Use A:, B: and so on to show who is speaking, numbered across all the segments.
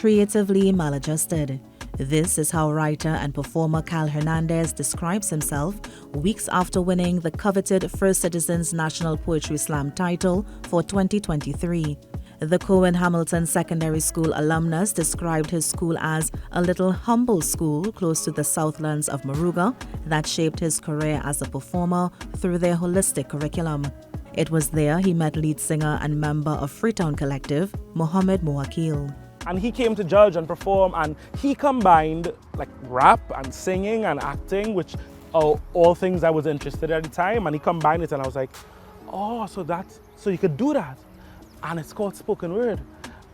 A: creatively maladjusted. This is how writer and performer Kyle Hernandez describes himself weeks after winning the coveted First Citizens National Poetry Slam title for 2023. The Cowan-Hamilton Secondary School alumnus described his school as a little humble school close to the Southlands of Moruga that shaped his career as a performer through their holistic curriculum. It was there he met lead singer and member of Freetown Collective, Mohammed Moakil.
B: And he came to judge and perform, and he combined like rap and singing and acting, which are all things I was interested in at the time, and he combined it, and I was like, oh, so you could do that. And it's called spoken word.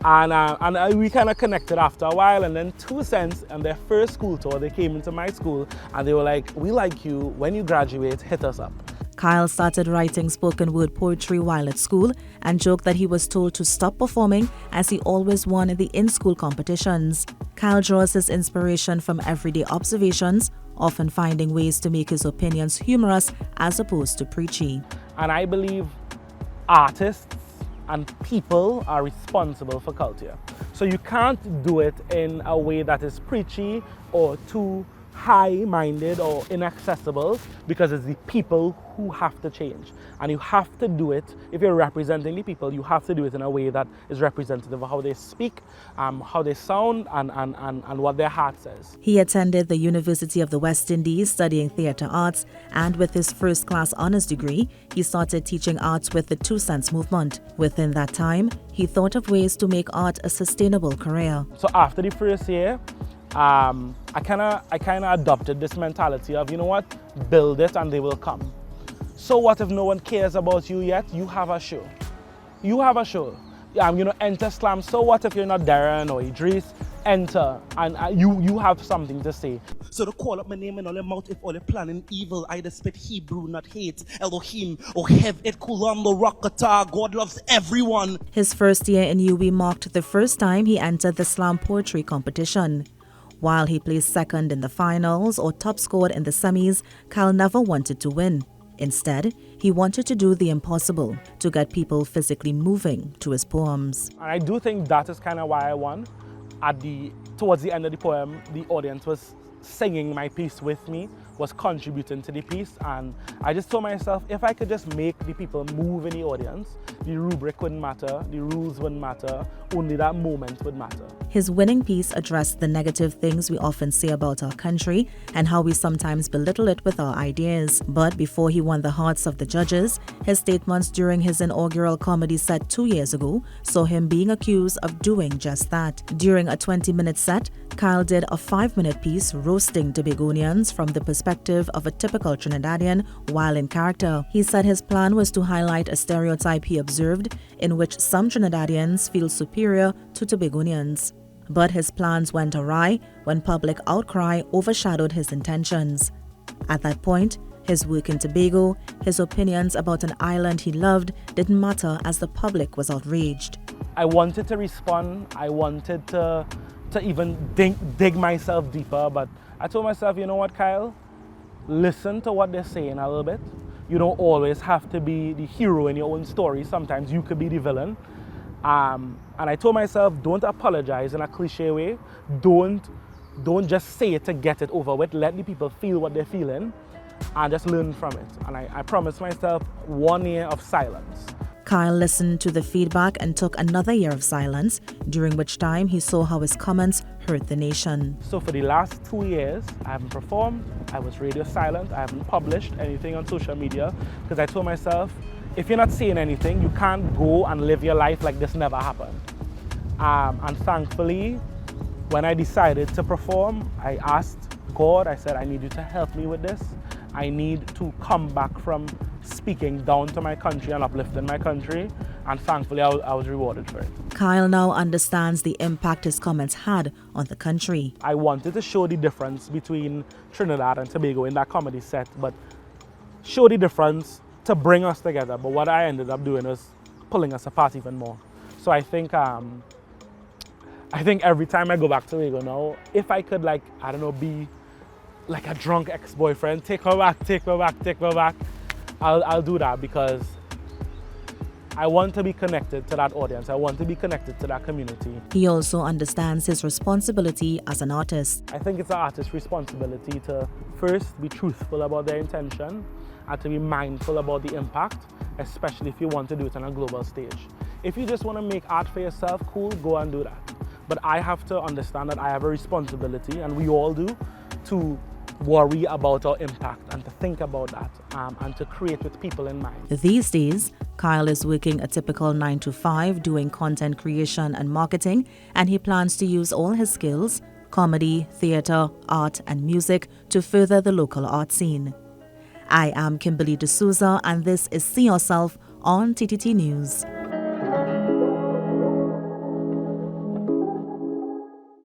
B: And we kind of connected after a while, and then 2 Cents on their first school tour, they came into my school and they were like, we like you, when you graduate, hit us up.
A: Kyle started writing spoken word poetry while at school and joked that he was told to stop performing as he always won the in-school competitions. Kyle draws his inspiration from everyday observations, often finding ways to make his opinions humorous as opposed to preachy.
B: And I believe artists and people are responsible for culture. So you can't do it in a way that is preachy or too high-minded or inaccessible, because it's the people who have to change. And you have to do it, if you're representing the people, you have to do it in a way that is representative of how they speak, how they sound, and what their heart says.
A: He attended the University of the West Indies studying theatre arts, and with his first-class honours degree, he started teaching arts with the 2 Cents movement. Within that time, he thought of ways to make art a sustainable career.
B: So after the first year, I kind of adopted this mentality of, you know what, build it and they will come. So what if no one cares about you yet? You have a show. You have a show. Enter Slam. So what if you're not Darren or Idris? Enter and you have something to say.
C: So to call up my name in all their mouth if all they're planning evil, either spit Hebrew, not hate, Elohim, or Hev et Kulam, the Rakata, God loves everyone.
A: His first year in UWI marked the first time he entered the slam poetry competition. While he placed second in the finals or top scored in the semis, Kyle never wanted to win. Instead, he wanted to do the impossible, to get people physically moving to his poems.
B: And I do think that is kind of why I won. Towards the end of the poem, the audience was singing my piece with me, was contributing to the piece, and I just told myself, if I could just make the people move in the audience, the rubric wouldn't matter, the rules wouldn't matter, only that moment would matter.
A: His winning piece addressed the negative things we often say about our country and how we sometimes belittle it with our ideas. But before he won the hearts of the judges, his statements during his inaugural comedy set 2 years ago saw him being accused of doing just that. During a 20-minute set, Kyle did a 5-minute piece roasting Tobagonians from the perspective of a typical Trinidadian while in character. He said his plan was to highlight a stereotype he observed in which some Trinidadians feel superior to Tobagonians. But his plans went awry when public outcry overshadowed his intentions. At that point, his work in Tobago, his opinions about an island he loved didn't matter as the public was outraged.
B: I wanted to respond, I wanted to even dig myself deeper, but I told myself, you know what, Kyle? Listen to what they're saying a little bit. You don't always have to be the hero in your own story. Sometimes you could be the villain. And I told myself, don't apologize in a cliche way. Don't just say it to get it over with. Let the people feel what they're feeling and just learn from it. And I promised myself 1 year of silence.
A: Kyle listened to the feedback and took another year of silence, during which time he saw how his comments hurt the nation.
B: So for the last 2 years, I haven't performed, I was radio silent, I haven't published anything on social media, because I told myself, if you're not saying anything, you can't go and live your life like this never happened. And thankfully, when I decided to perform, I asked God, I said, I need you to help me with this. I need to come back from speaking down to my country and uplifting my country, and thankfully I was rewarded for it.
A: Kyle now understands the impact his comments had on the country.
B: I wanted to show the difference between Trinidad and Tobago in that comedy set, but show the difference to bring us together. But what I ended up doing was pulling us apart even more. So I think every time I go back to Tobago now, if I could be like a drunk ex-boyfriend, take me back, I'll do that, because I want to be connected to that audience. I want to be connected to that community.
A: He also understands his responsibility as an artist.
B: I think it's an artist's responsibility to first be truthful about their intention and to be mindful about the impact, especially if you want to do it on a global stage. If you just want to make art for yourself, cool, go and do that. But I have to understand that I have a responsibility, and we all do, to worry about our impact and to think about that and to create with people in mind.
A: These days, Kyle is working a typical 9-to-5 doing content creation and marketing, and he plans to use all his skills, comedy, theatre, art and music, to further the local art scene. I am Kimberly De Souza, and this is See Yourself on TTT News.